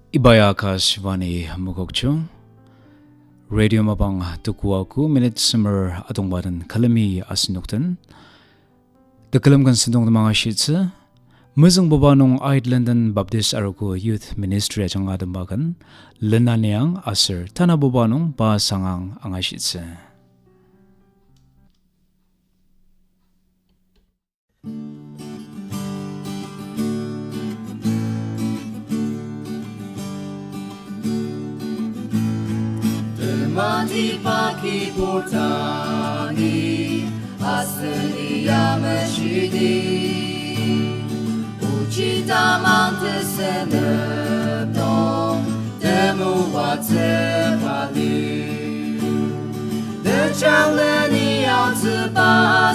Ibayakashvani Mugokchung Radio Mabang Tukuaku Minute Summer Atongbadan Kalami Asinuktan The Kalamgan Sindong the Manga Shitsa Muzung Babanong Aitlenden Baptist Arogo Youth Ministry Ajang Adambagan Len Aniang Aser Tana Babanong Pa Sangang Angashitsa Mati paki portani asli yamashidi Uchita mante senepno demu wate pali De chaleni yangzi ba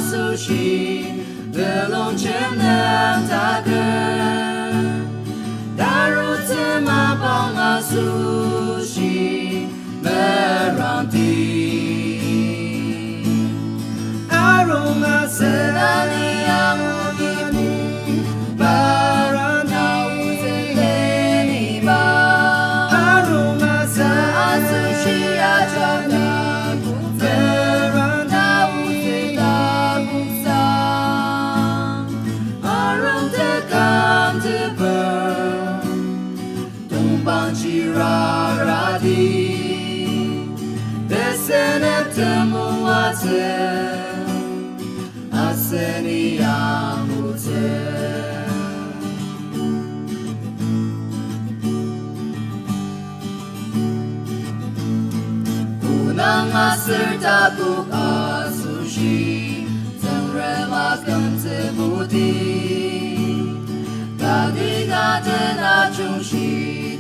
sushi De long chenem tagen Daru tema bang sushi Meranti Aroma Selani Amuni Barana Uzeleni Ba Aroma Sasushi Ajana Verana Uzela Kumzuksang Arogo Takum Agiang Rara Tajung Aseni Amute Unang aser Takum Asushi Tengrema Kangtsung Gadi gaden Ajung Shi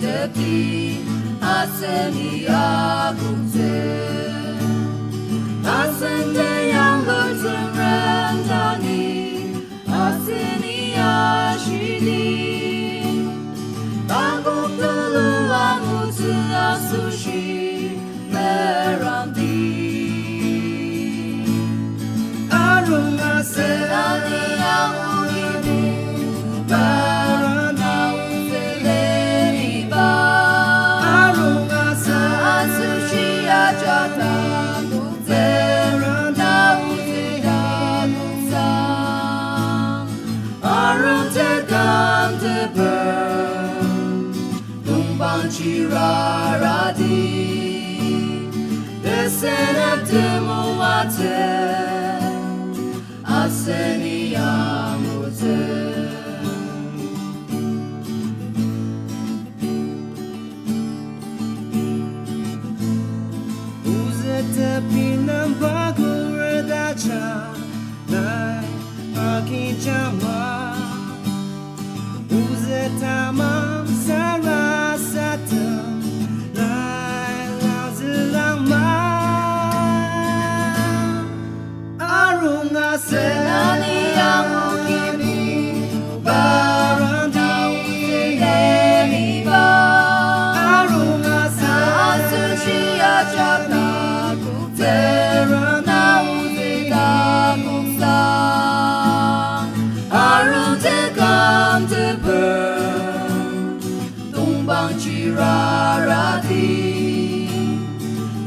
Depti Aseni Amute Ascende yang berterendani Asini ashidi Bagok teluang utu asushi Meranti Arunga selani yang unimu Barana uzeleni ba Arunga asushi ajata Rara di Desenep temu wate Aseni amute Uzete pinam bagu redacha Nai aki jama Uzeta mam sarah Senani yang mukini Barana uzeleni ba Arunga sasushi ajana Kuterana uzela kumzuksang Arung tekam teper Tumbang Rara di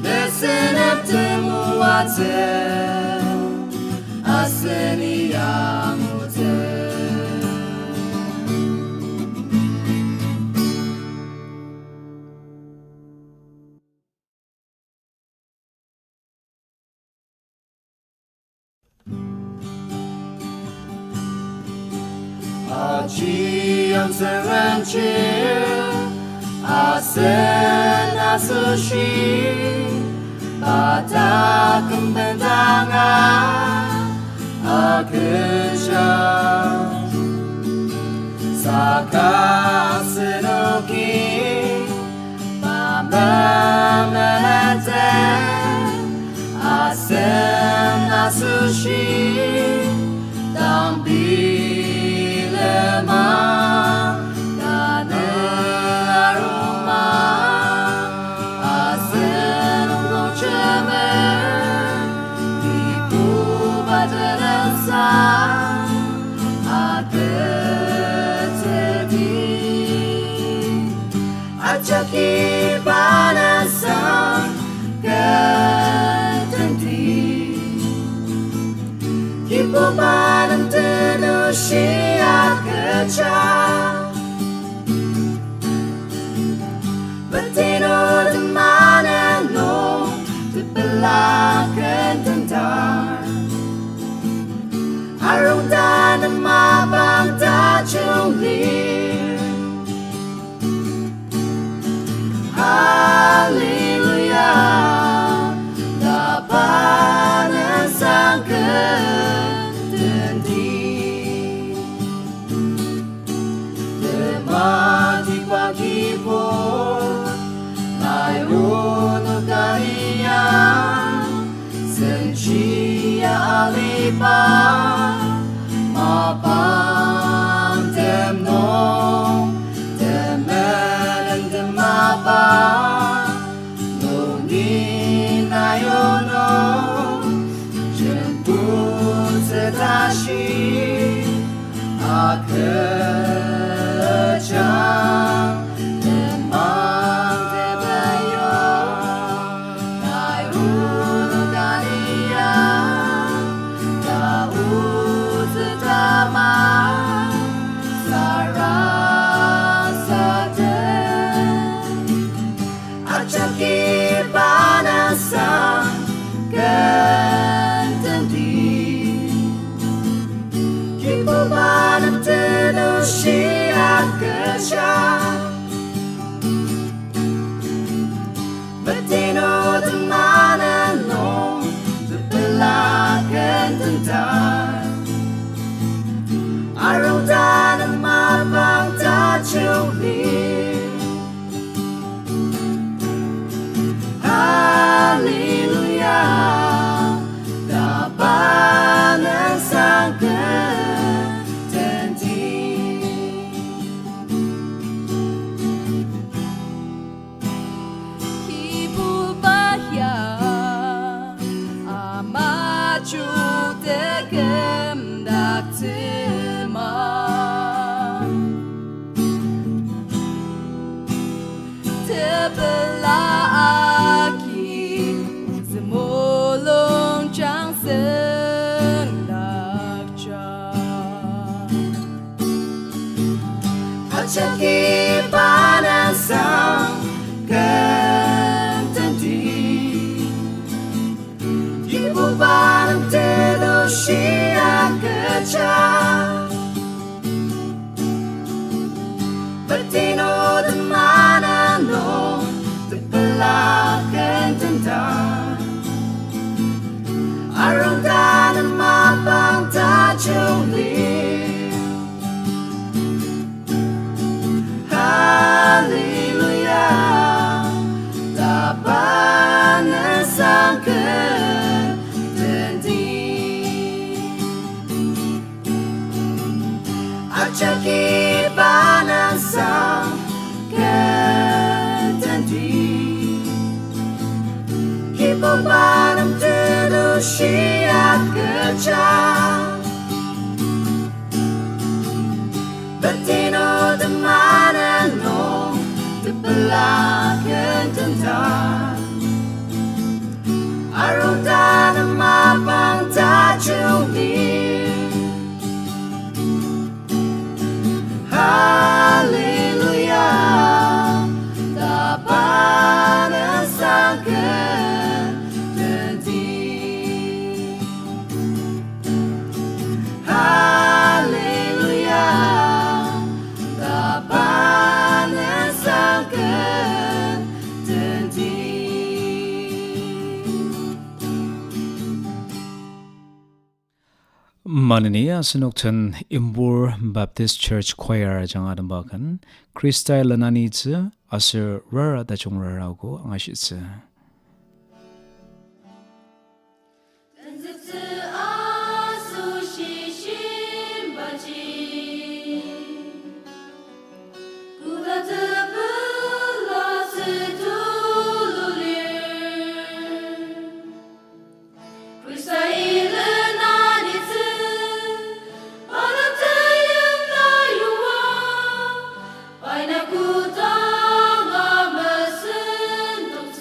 Desenep temu wate Aseni amute Agiang serencil Asen asushi Pada kembentangan Akesyang Saka senuki Pamameten Asem asushi Tampi lemah Kane aroma Asem locemer Iku badanasa Manusia kecil Bertidur di mana lo Terbelakang tentang Arung dan mabang tajung lir Haliluyah Dapat sang ketendi Temati pagi pun Lai unu kalian Sencia alipah Mapang temno Temen temapang Nuni nayono Jemput setashi Akejang Temang tebayo Nai unu kalian Daud setama Sarasaden Acaki panasang Kentendi Kipu panam tenushi akesha Betino temana no Terbelakang tentang Arung dan mabang tajung lir Haliluyah Dapat sang ketendi Ibu bahya Amaju tegemdak Terbelah aki Semulung jang sendakja Acaki panasang Kentendi Ibu barang telusi akecah Bertino di mana no Terbelakang tentang Arung dan mabang tajung lir Haliluyah Dapat sang ketendi Acaki panasang ketendi Kipu panam telusi akecah Betino di mana no Terbelakang tentang Arung dan mabang tajung lir Haliluyah Dapat sang ketendi Haliluyah Dapat sang ketendi Manania senokten Impur Baptist Church Choir jangadan bakan Khristai Len Anitsu asir Rara Tajung raraogo angashitsu Ku tak mesentuk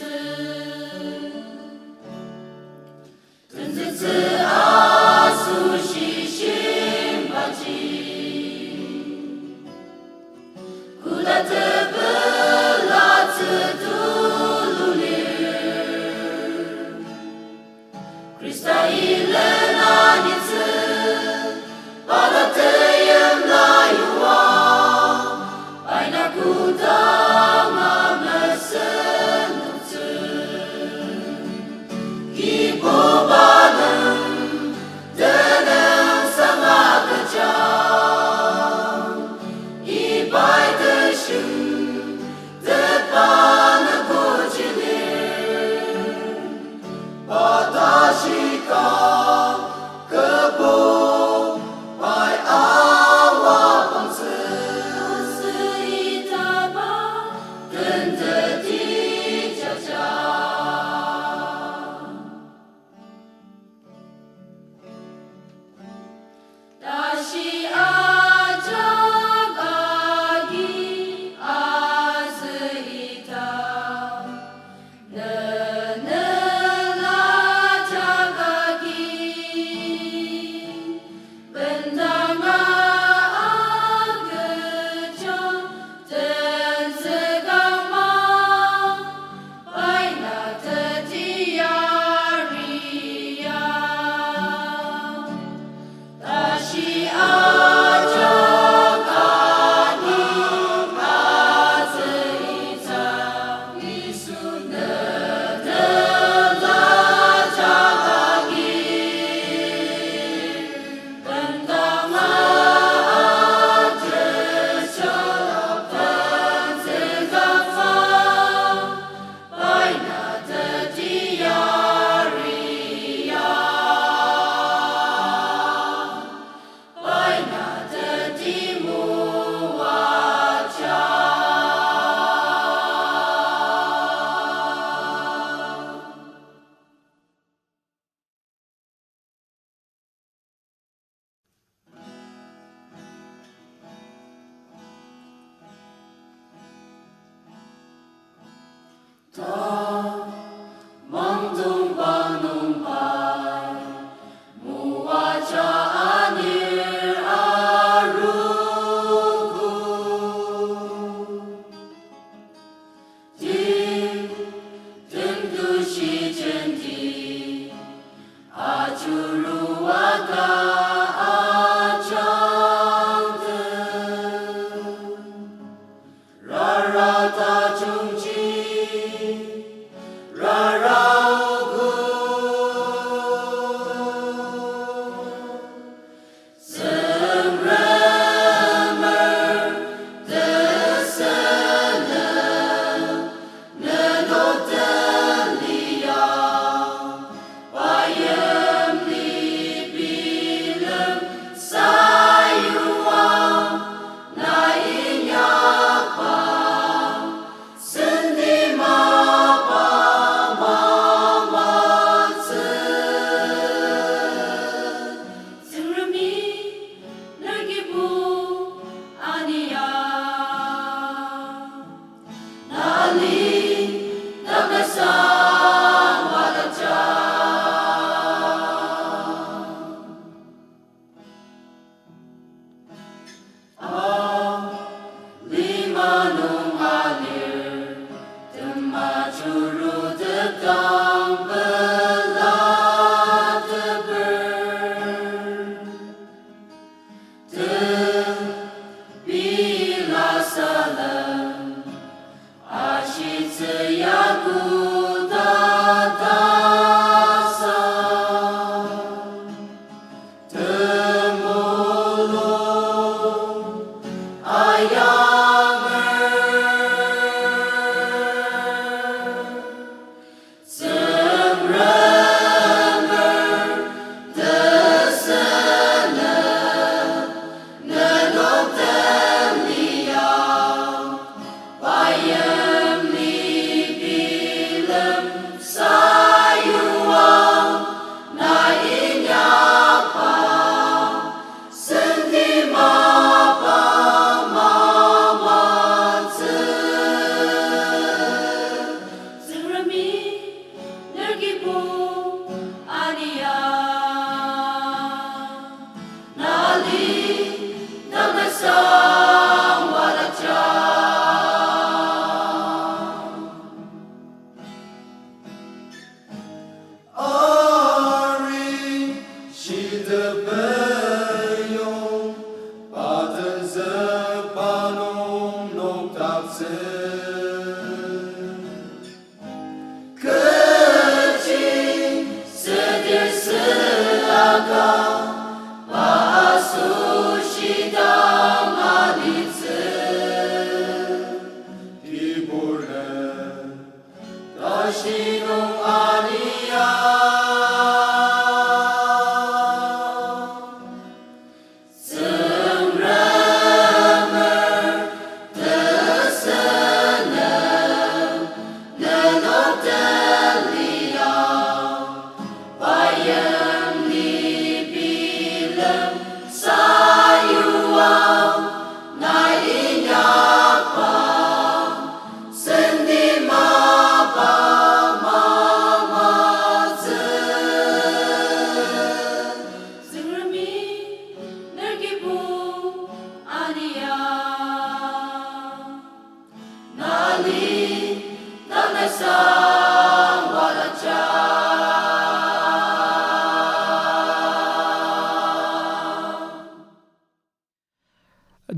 Sepanung noktakse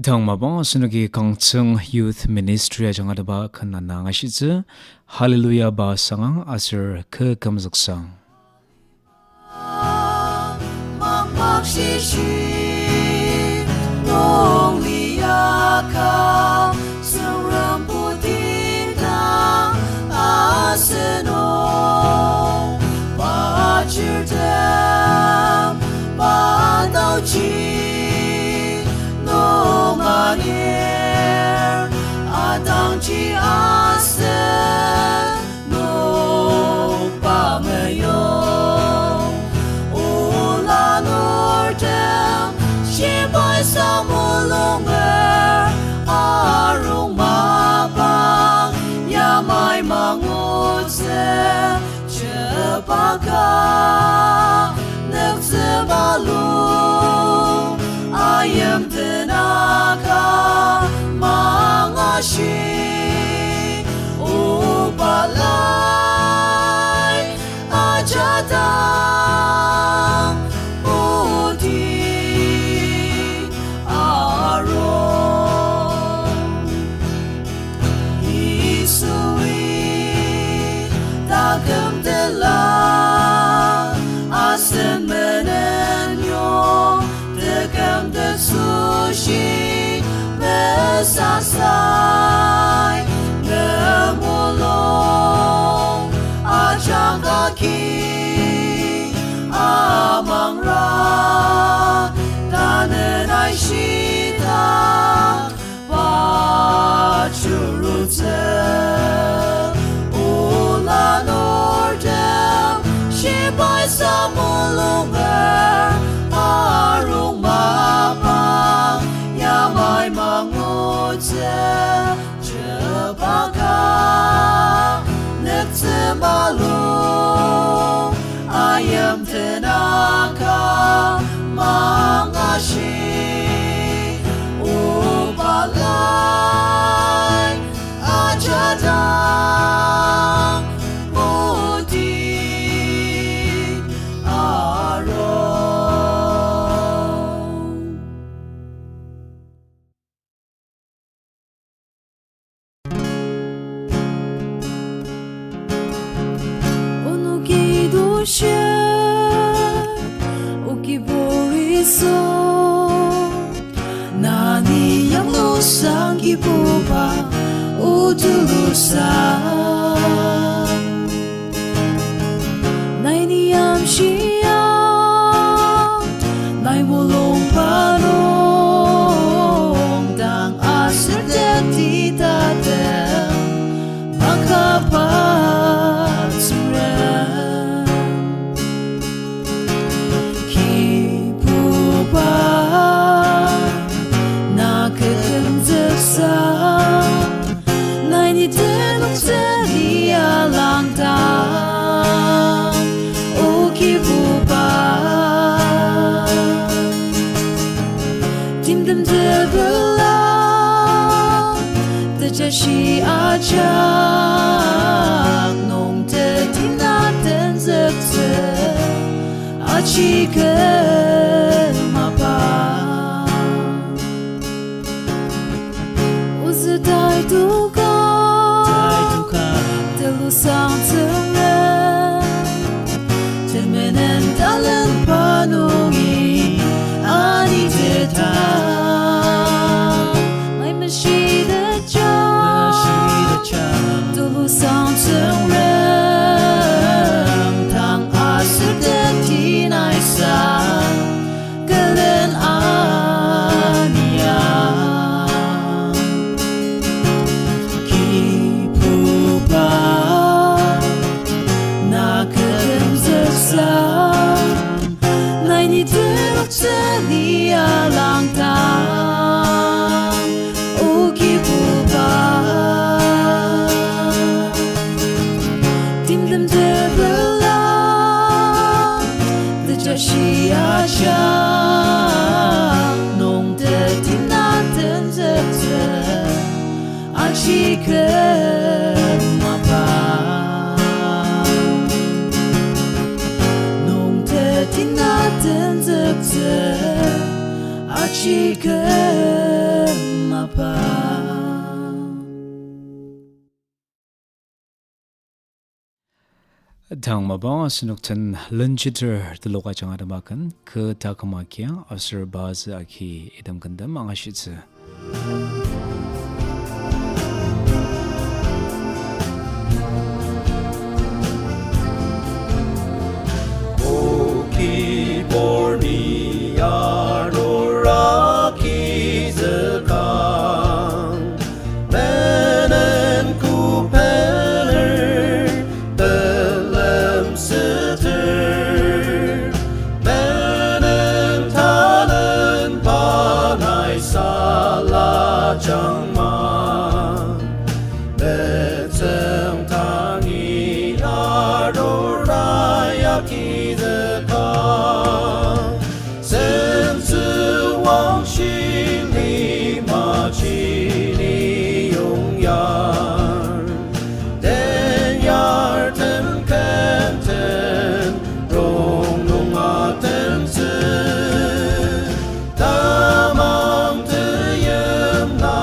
Dangmabang sunugi Kangtsung Youth Ministry jangadaba kanana ngashitze Haliluyah Pa Sangang asir ke Kumzuksang. Ayam tenaga mangashi upalai ajadang putih arom isui takum telok asen menenyo tekam sushi mesasai nemulong ajang kaki amang tanenai shita pacurute ulan ordem shibai samulungan arung mapang yamai mangutse jebaka nektemalung ayam tenaka mangashi upalai ajadang putih arom. Unuki dushe uki boriso nani yang lusang gibuba utulusan nai niam siang nai mulung panong dang asir deti tadem maka 西阿江弄得听那等着着阿七个马巴度高，的路上承认，真没能大人把弄一阿里的他，买么西的家，的路上承认，当阿苏的提奈萨，个人阿尼亚。来你的这里啊，浪荡，无基不拔，听them的不拉，的家西啊乡，弄得听那等着着，阿奇克马巴。等着着，阿奇克马巴。Tang mabang sinuktan Lenjeter Telok ajang adamakan ke Takum Agiang asur baza aki idam kandam angashitse. Bornia Roraki Zakang Menen Kupeler Belem Sitter Menen Talen Panai Sala Jangma Betem Tangi Arorayaki Zakang Damang te yem na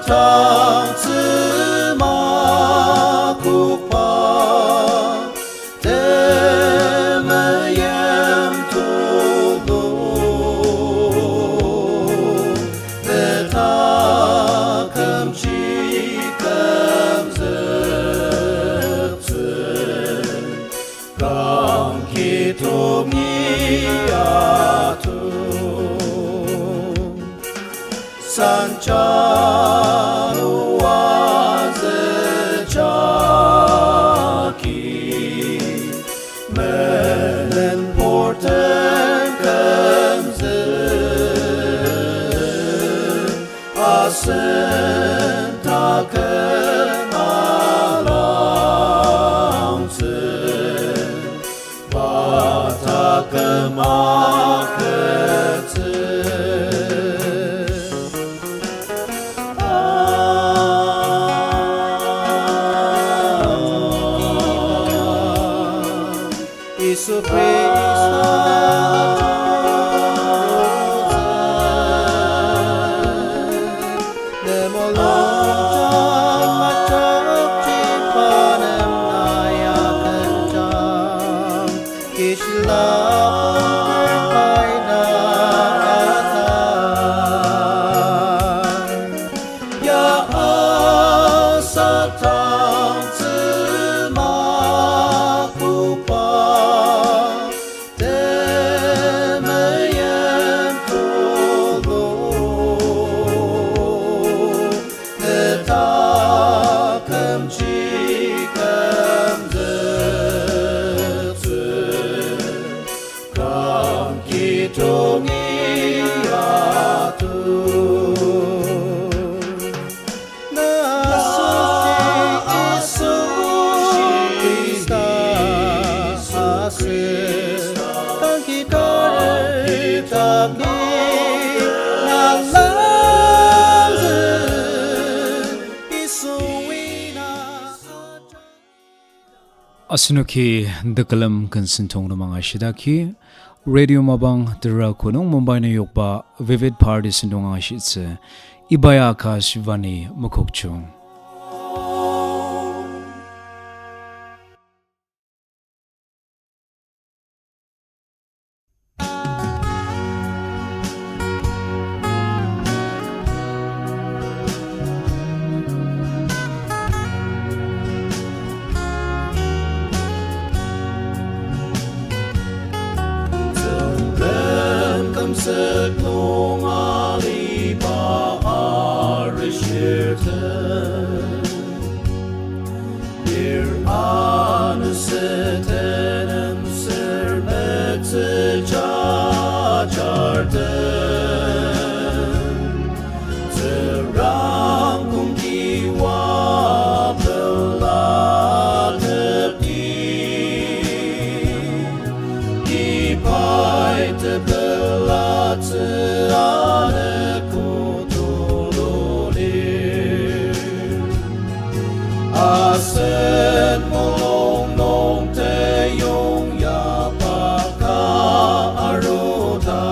汤芝麻苦巴德么样吐露的他肯去跟着子刚去同意啊吐三家路啊子家基门破灯跟着阿生他跟阿郎子把他跟马克子Yesus Asinuki dekalam kansintong na mga shidaki Radio Mabang Dara Kunong Mumbai na yokba Vivid Party sindong ang shitse Ibaya ka Shivani Mukokchung Seklong aliba arishirten Bir anısetenem sermeti cacarten Terang kumkiwa belatep Ipai Asen molong nong te yong ya pa ka aroda